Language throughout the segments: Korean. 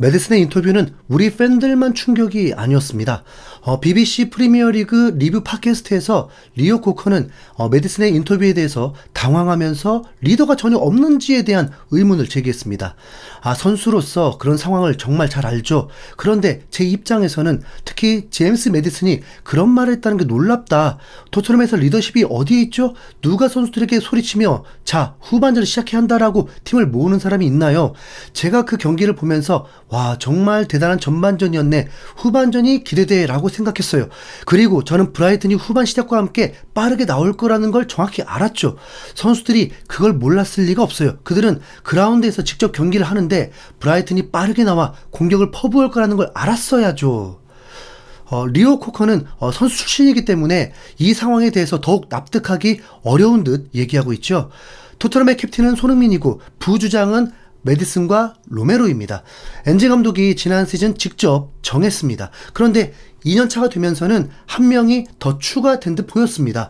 메디슨의 인터뷰는 우리 팬들만 충격이 아니었습니다. BBC 프리미어리그 리뷰 팟캐스트에서 리오 코커는 메디슨의 인터뷰에 대해서 당황하면서 리더가 전혀 없는지에 대한 의문을 제기했습니다. 선수로서 그런 상황을 정말 잘 알죠. 그런데 제 입장에서는 특히 제임스 메디슨이 그런 말을 했다는 게 놀랍다. 토트넘에서 리더십이 어디에 있죠? 누가 선수들에게 소리치며 자, 후반전을 시작해야 한다라고 팀을 모으는 사람이 있나요? 제가 그 경기를 보면서 와, 정말 대단한 전반전이었네. 후반전이 기대돼 라고 생각했어요. 그리고 저는 브라이튼이 후반 시작과 함께 빠르게 나올 거라는 걸 정확히 알았죠. 선수들이 그걸 몰랐을 리가 없어요. 그들은 그라운드에서 직접 경기를 하는데 브라이튼이 빠르게 나와 공격을 퍼부을 거라는 걸 알았어야죠. 리오 코커는 선수 출신이기 때문에 이 상황에 대해서 더욱 납득하기 어려운 듯 얘기하고 있죠. 토트넘의 캡틴은 손흥민이고 부주장은 메디슨과 로메로입니다. 엔지 감독이 지난 시즌 직접 정했습니다. 그런데 2년차가 되면서는 한 명이 더 추가된 듯 보였습니다.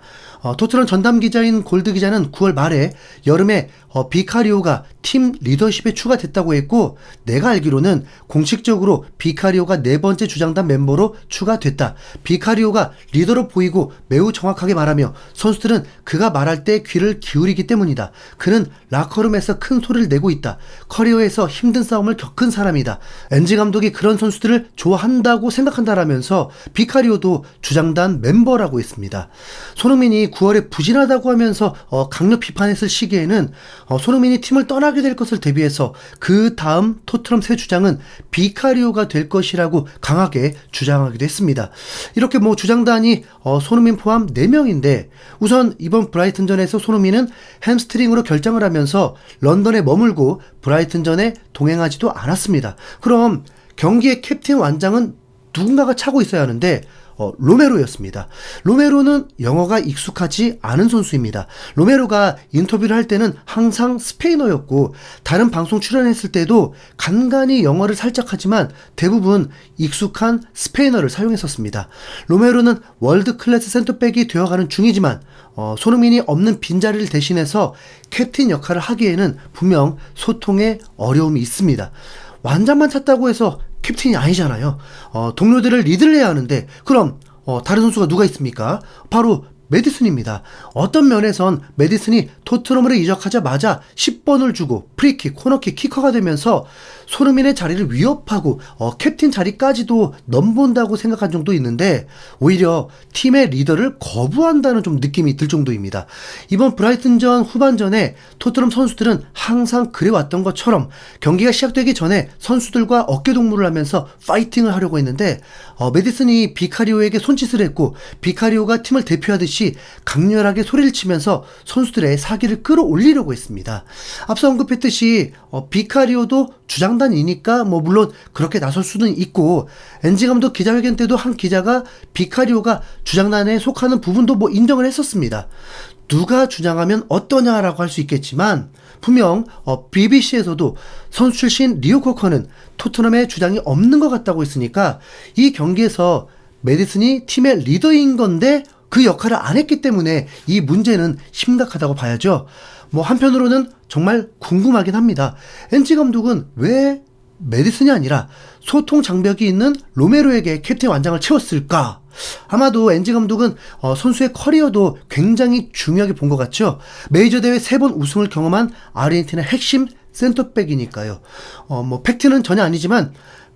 토트넘 전담 기자인 골드 기자는 9월 말에 여름에 비카리오가 팀 리더십에 추가됐다고 했고, 내가 알기로는 공식적으로 비카리오가 네 번째 주장단 멤버로 추가됐다. 비카리오가 리더로 보이고 매우 정확하게 말하며 선수들은 그가 말할 때 귀를 기울이기 때문이다. 그는 라커룸에서 큰 소리를 내고 있다. 커리어에서 힘든 싸움을 겪은 사람이다. 엔지 감독이 그런 선수들을 좋아한다고 생각한다라면서 비카리오도 주장단 멤버라고 했습니다. 손흥민이 9월에 부진하다고 하면서 강력 비판했을 시기에는 손흥민이 팀을 떠나게 될 것을 대비해서 그 다음 토트넘 새 주장은 비카리오가 될 것이라고 강하게 주장하기도 했습니다. 이렇게 주장단이 손흥민 포함 4명인데 우선 이번 브라이튼전에서 손흥민은 햄스트링으로 결장을 하면서 런던에 머물고 브라이튼전에 동행하지도 않았습니다. 그럼 경기의 캡틴 완장은 누군가가 차고 있어야 하는데 로메로였습니다. 로메로는 영어가 익숙하지 않은 선수입니다. 로메로가 인터뷰를 할 때는 항상 스페인어였고 다른 방송 출연했을 때도 간간히 영어를 살짝 하지만 대부분 익숙한 스페인어를 사용했었습니다. 로메로는 월드 클래스 센터백이 되어가는 중이지만 손흥민이 없는 빈자리를 대신해서 캡틴 역할을 하기에는 분명 소통에 어려움이 있습니다. 완장만 찼다고 해서 캡틴이 아니잖아요. 동료들을 리드를 해야 하는데 그럼 다른 선수가 누가 있습니까? 바로 메디슨입니다. 어떤 면에선 메디슨이 토트넘으로 이적하자마자 10번을 주고 프리킥, 코너킥, 키커가 되면서 손흥민의 자리를 위협하고 캡틴 자리까지도 넘본다고 생각한 정도 있는데 오히려 팀의 리더를 거부한다는 좀 느낌이 들 정도입니다. 이번 브라이튼전 후반전에 토트넘 선수들은 항상 그래왔던 것처럼 경기가 시작되기 전에 선수들과 어깨동무를 하면서 파이팅을 하려고 했는데 메디슨이 비카리오에게 손짓을 했고 비카리오가 팀을 대표하듯이 강렬하게 소리를 치면서 선수들의 사기를 끌어올리려고 했습니다. 앞서 언급했듯이 비카리오도 주장단이니까 물론 그렇게 나설 수는 있고 엔지 감독 기자회견 때도 한 기자가 비카리오가 주장단에 속하는 부분도 인정을 했었습니다. 누가 주장하면 어떠냐라고 할 수 있겠지만 분명 BBC에서도 선수 출신 리오 코커는 토트넘의 주장이 없는 것 같다고 했으니까 이 경기에서 메디슨이 팀의 리더인 건데 그 역할을 안 했기 때문에 이 문제는 심각하다고 봐야죠. 한편으로는 정말 궁금하긴 합니다. 엔지 감독은 왜 메디슨이 아니라 소통 장벽이 있는 로메로에게 캡틴 완장을 채웠을까? 아마도 엔지 감독은 선수의 커리어도 굉장히 중요하게 본 것 같죠. 메이저 대회 3번 우승을 경험한 아르헨티나 핵심 센터백이니까요. 팩트는 전혀 아니지만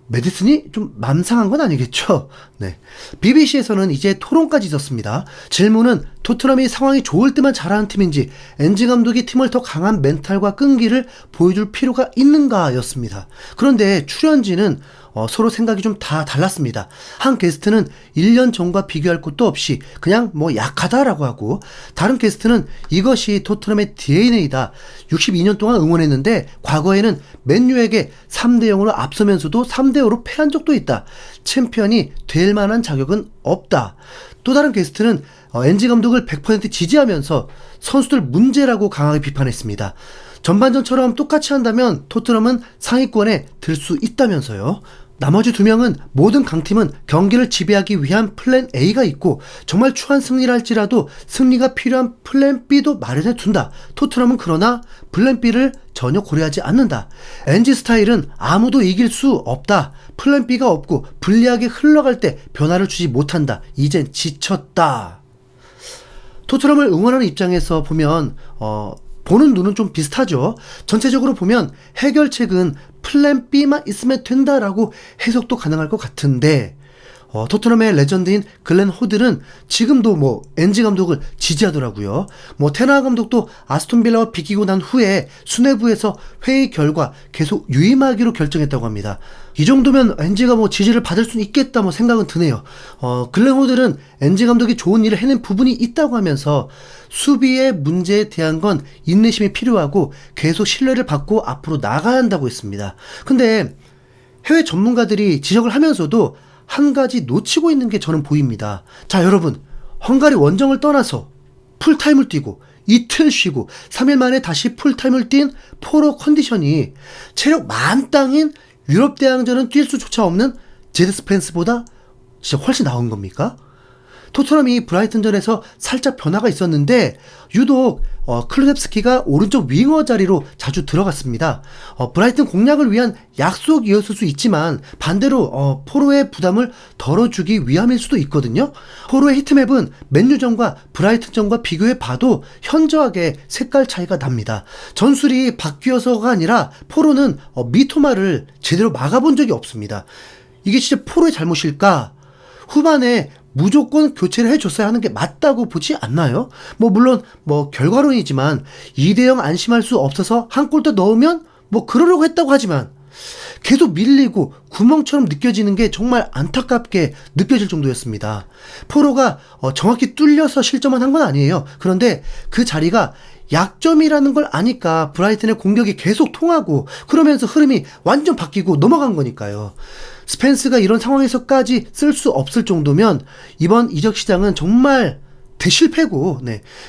메디슨이 좀 맘상한 건 아니겠죠? 네. BBC에서는 이제 토론까지 있었습니다. 질문은 토트넘이 상황이 좋을 때만 잘하는 팀인지 엔지 감독이 팀을 더 강한 멘탈과 끈기를 보여줄 필요가 있는가 였습니다. 그런데 출연진은 서로 생각이 좀 다 달랐습니다. 한 게스트는 1년 전과 비교할 것도 없이 그냥 약하다라고 하고 다른 게스트는 이것이 토트넘의 DNA다. 62년 동안 응원했는데 과거에는 맨유에게 3대0으로 앞서면서도 3대5로 패한 적도 있다. 챔피언이 될 만한 자격은 없다. 또 다른 게스트는 엔지 감독을 100% 지지하면서 선수들 문제라고 강하게 비판했습니다. 전반전처럼 똑같이 한다면 토트넘은 상위권에 들 수 있다면서요. 나머지 두 명은 모든 강팀은 경기를 지배하기 위한 플랜 A가 있고 정말 추한 승리를 할지라도 승리가 필요한 플랜 B도 마련해 둔다. 토트넘은 그러나 플랜 B를 전혀 고려하지 않는다. NG 스타일은 아무도 이길 수 없다. 플랜 B가 없고 불리하게 흘러갈 때 변화를 주지 못한다. 이젠 지쳤다. 토트넘을 응원하는 입장에서 보면 보는 눈은 좀 비슷하죠. 전체적으로 보면 해결책은 플랜 B만 있으면 된다라고 해석도 가능할 것 같은데 토트넘의 레전드인 글렌 호들은 지금도 NG 감독을 지지하더라고요. 테나 감독도 아스톤 빌라와 비기고 난 후에 수뇌부에서 회의 결과 계속 유임하기로 결정했다고 합니다. 이 정도면 NG가 지지를 받을 수는 있겠다 생각은 드네요. 글렌 호들은 NG 감독이 좋은 일을 해낸 부분이 있다고 하면서 수비의 문제에 대한 건 인내심이 필요하고 계속 신뢰를 받고 앞으로 나가야 한다고 했습니다. 근데 해외 전문가들이 지적을 하면서도 한 가지 놓치고 있는 게 저는 보입니다. 자, 여러분, 헝가리 원정을 떠나서 풀타임을 뛰고 이틀 쉬고 3일 만에 다시 풀타임을 뛴 포로 컨디션이 체력 만땅인 유럽 대항전은 뛸 수조차 없는 제드 스펜스보다 진짜 훨씬 나은 겁니까? 토트넘이 브라이튼전에서 살짝 변화가 있었는데 유독 클루셉스키가 오른쪽 윙어 자리로 자주 들어갔습니다. 브라이튼 공략을 위한 약속이었을 수 있지만 반대로 포로의 부담을 덜어주기 위함일 수도 있거든요. 포로의 히트맵은 맨유전과 브라이튼전과 비교해 봐도 현저하게 색깔 차이가 납니다. 전술이 바뀌어서가 아니라 포로는 미토마를 제대로 막아본 적이 없습니다. 이게 진짜 포로의 잘못일까? 후반에 무조건 교체를 해줬어야 하는 게 맞다고 보지 않나요? 물론 결과론이지만 2대0 안심할 수 없어서 한 골 더 넣으면 그러려고 했다고 하지만 계속 밀리고 구멍처럼 느껴지는 게 정말 안타깝게 느껴질 정도였습니다. 포로가 정확히 뚫려서 실점만 한 건 아니에요. 그런데 그 자리가 약점이라는 걸 아니까 브라이튼의 공격이 계속 통하고 그러면서 흐름이 완전 바뀌고 넘어간 거니까요. 스펜스가 이런 상황에서까지 쓸 수 없을 정도면 이번 이적 시장은 정말 대실패고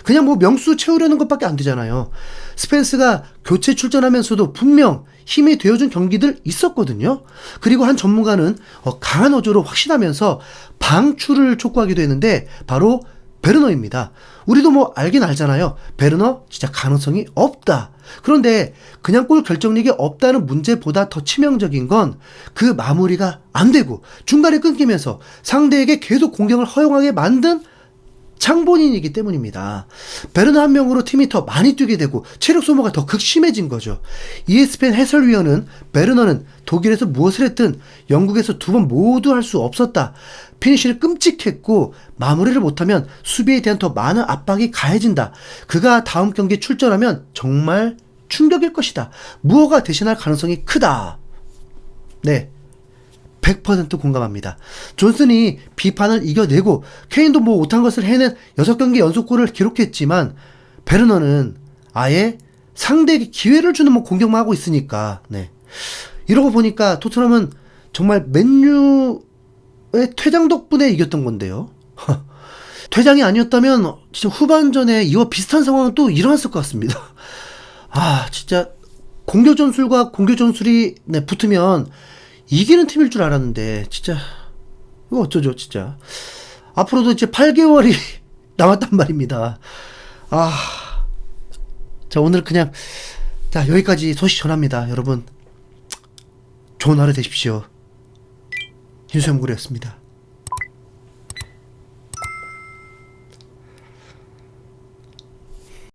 그냥 명수 채우려는 것밖에 안 되잖아요. 스펜스가 교체 출전하면서도 분명 힘이 되어준 경기들 있었거든요. 그리고 한 전문가는 강한 어조로 확신하면서 방출을 촉구하기도 했는데 바로 베르너입니다. 우리도 알긴 알잖아요. 베르너 진짜 가능성이 없다. 그런데 그냥 골 결정력이 없다는 문제보다 더 치명적인 건 그 마무리가 안 되고 중간에 끊기면서 상대에게 계속 공격을 허용하게 만든 장본인이기 때문입니다. 베르너 한 명으로 팀이 더 많이 뛰게 되고 체력 소모가 더 극심해진 거죠. ESPN 해설위원은 베르너는 독일에서 무엇을 했든 영국에서 두 번 모두 할 수 없었다. 피니쉬를 끔찍했고 마무리를 못하면 수비에 대한 더 많은 압박이 가해진다. 그가 다음 경기에 출전하면 정말 충격일 것이다. 무어가 대신할 가능성이 크다. 100% 공감합니다. 존슨이 비판을 이겨내고 케인도 못한 것을 해낸 6경기 연속골을 기록했지만 베르너는 아예 상대에게 기회를 주는 공격만 하고 있으니까 이러고 보니까 토트넘은 정말 맨유의 퇴장 덕분에 이겼던 건데요. 퇴장이 아니었다면 진짜 후반전에 이와 비슷한 상황은 또 일어났을 것 같습니다. 진짜 공격 전술과 공격 전술이 붙으면 이기는 팀일 줄 알았는데 진짜 이거 어쩌죠 진짜. 앞으로도 이제 8개월이 남았단 말입니다. 자, 오늘 그냥 여기까지 소식 전합니다. 여러분 좋은 하루 되십시오. 윤수영구리였습니다.